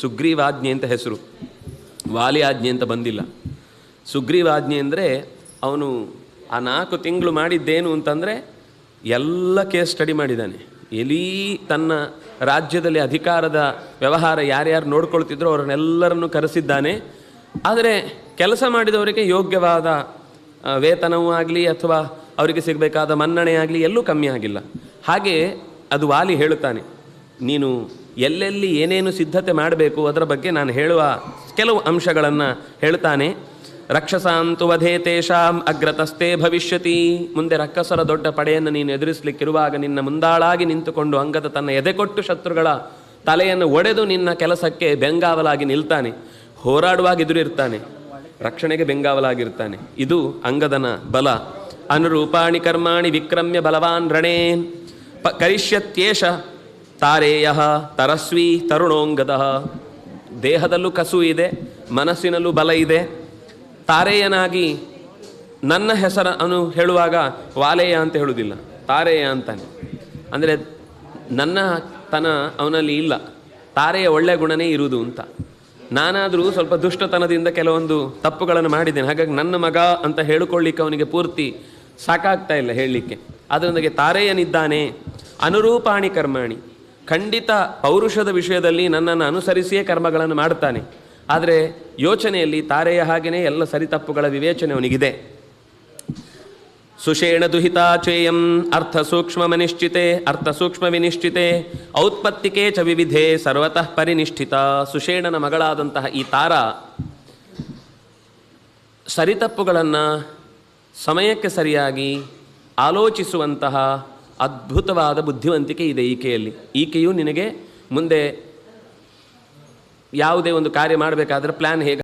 ಸುಗ್ರೀವಾಜ್ಞೆ ಅಂತ ಹೆಸರು, ವಾಲಿ ಆಜ್ಞೆ ಅಂತ ಬಂದಿಲ್ಲ. ಸುಗ್ರೀವಾಜ್ಞೆ ಅಂದರೆ ಅವನು ಆ 4 ತಿಂಗಳು ಮಾಡಿದ್ದೇನು ಅಂತಂದರೆ ಎಲ್ಲ ಕೇಸ್ ಸ್ಟಡಿ ಮಾಡಿದ್ದಾನೆ. ಎಲ್ಲಿ ತನ್ನ ರಾಜ್ಯದಲ್ಲಿ ಅಧಿಕಾರದ ವ್ಯವಹಾರ ಯಾರ್ಯಾರು ನೋಡ್ಕೊಳ್ತಿದ್ರು ಅವರನ್ನೆಲ್ಲರನ್ನು ಕರೆಸಿದ್ದಾನೆ. ಆದರೆ ಕೆಲಸ ಮಾಡಿದವರಿಗೆ ಯೋಗ್ಯವಾದ ವೇತನವೂ ಆಗಲಿ ಅಥವಾ ಅವರಿಗೆ ಸಿಗಬೇಕಾದ ಮನ್ನಣೆ ಆಗಲಿ ಎಲ್ಲೂ ಕಮ್ಮಿ ಆಗಿಲ್ಲ. ಹಾಗೆ ಅದು ವಾಲಿ ಹೇಳುತ್ತಾನೆ, ನೀನು ಎಲ್ಲೆಲ್ಲಿ ಏನೇನು ಸಿದ್ಧತೆ ಮಾಡಬೇಕು ಅದರ ಬಗ್ಗೆ ನಾನು ಹೇಳುವ ಕೆಲವು ಅಂಶಗಳನ್ನು ಹೇಳ್ತಾನೆ. ರಕ್ಷಸಾಂತು ವಧೇ ತೇಷಾಂ ಅಗ್ರತಸ್ತೆ ಭವಿಷ್ಯತಿ. ಮುಂದೆ ರಕ್ಕಸರ ದೊಡ್ಡ ಪಡೆಯನ್ನು ನೀನು ಎದುರಿಸಲಿಕ್ಕಿರುವಾಗ ನಿನ್ನ ಮುಂದಾಳಾಗಿ ನಿಂತುಕೊಂಡು ಅಂಗದ ತನ್ನ ಎದೆಕೊಟ್ಟು ಶತ್ರುಗಳ ತಲೆಯನ್ನು ಒಡೆದು ನಿನ್ನ ಕೆಲಸಕ್ಕೆ ಬೆಂಗಾವಲಾಗಿ ನಿಲ್ತಾನೆ. ಹೋರಾಡುವಾಗ ಎದುರಿರ್ತಾನೆ, ರಕ್ಷಣೆಗೆ ಬೆಂಗಾವಲಾಗಿರ್ತಾನೆ. ಇದು ಅಂಗದನ ಬಲ. ಅನುರೂಪಾಣಿ ಕರ್ಮಾಣಿ ವಿಕ್ರಮ್ಯ ಬಲವಾನ್ ರಣೇ ಕರಿಷ್ಯತ್ಯೇಷ ತಾರೇಯ ತರಸ್ವಿ ತರುಣೋಂಗದ. ದೇಹದಲ್ಲೂ ಕಸು ಇದೆ, ಮನಸ್ಸಿನಲ್ಲೂ ಬಲ ಇದೆ. ತಾರೇಯನಾಗಿ ನನ್ನ ಹೆಸರನ್ನು ಹೇಳುವಾಗ ವಾಲೇಯ ಅಂತ ಹೇಳುವುದಿಲ್ಲ, ತಾರೇಯ ಅಂತಾನೆ. ಅಂದರೆ ನನ್ನ ತನ ಅವನಲ್ಲಿ ಇಲ್ಲ, ತಾರೆಯ ಒಳ್ಳೆಯ ಗುಣನೇ ಇರುವುದು ಅಂತ. ನಾನಾದರೂ ಸ್ವಲ್ಪ ದುಷ್ಟತನದಿಂದ ಕೆಲವೊಂದು ತಪ್ಪುಗಳನ್ನು ಮಾಡಿದ್ದೇನೆ, ಹಾಗಾಗಿ ನನ್ನ ಮಗ ಅಂತ ಹೇಳಿಕೊಳ್ಳಿಕ್ಕೆ ಅವನಿಗೆ ಪೂರ್ತಿ ಸಾಕಾಗ್ತಾ ಇಲ್ಲ ಹೇಳಲಿಕ್ಕೆ. ಅದರೊಂದಿಗೆ ತಾರೆಯನಿದ್ದಾನೆ. ಅನುರೂಪಾಣಿ ಕರ್ಮಾಣಿ, ಖಂಡಿತ ಪೌರುಷದ ವಿಷಯದಲ್ಲಿ ನನ್ನನ್ನು ಅನುಸರಿಸಿಯೇ ಕರ್ಮಗಳನ್ನು ಮಾಡ್ತಾನೆ. ಆದರೆ ಯೋಚನೆಯಲ್ಲಿ ತಾರೆಯ ಹಾಗೆಯೇ ಎಲ್ಲ ಸರಿ ತಪ್ಪುಗಳ ವಿವೇಚನೆ ಅವನಿಗಿದೆ. ಸುಷೇಣ ದುಹಿತಾಚೇಯಂ ಅರ್ಥ ಸೂಕ್ಷ್ಮ ಮನಿಶ್ಚಿತೆ ಅರ್ಥ ಸೂಕ್ಷ್ಮ ವಿನಿಶ್ಚಿತೆ ಔತ್ಪತ್ತಿಕೆ ಚ ವಿವಿಧೆ ಸರ್ವತಃ ಪರಿನಿಷ್ಠಿತ. ಸುಷೇಣನ ಮಗಳಾದಂತಹ ಈ ತಾರ ಸರಿತಪ್ಪುಗಳನ್ನು ಸಮಯಕ್ಕೆ ಸರಿಯಾಗಿ ಆಲೋಚಿಸುವಂತಹ ಅದ್ಭುತವಾದ ಬುದ್ಧಿವಂತಿಕೆ ಇದೆ ಈಕೆಯಲ್ಲಿ. ಈಕೆಯು ನಿನಗೆ ಮುಂದೆ ಯಾವುದೇ ಒಂದು ಕಾರ್ಯ ಮಾಡಬೇಕಾದ್ರೆ ಪ್ಲ್ಯಾನ್ ಹೇಗೆ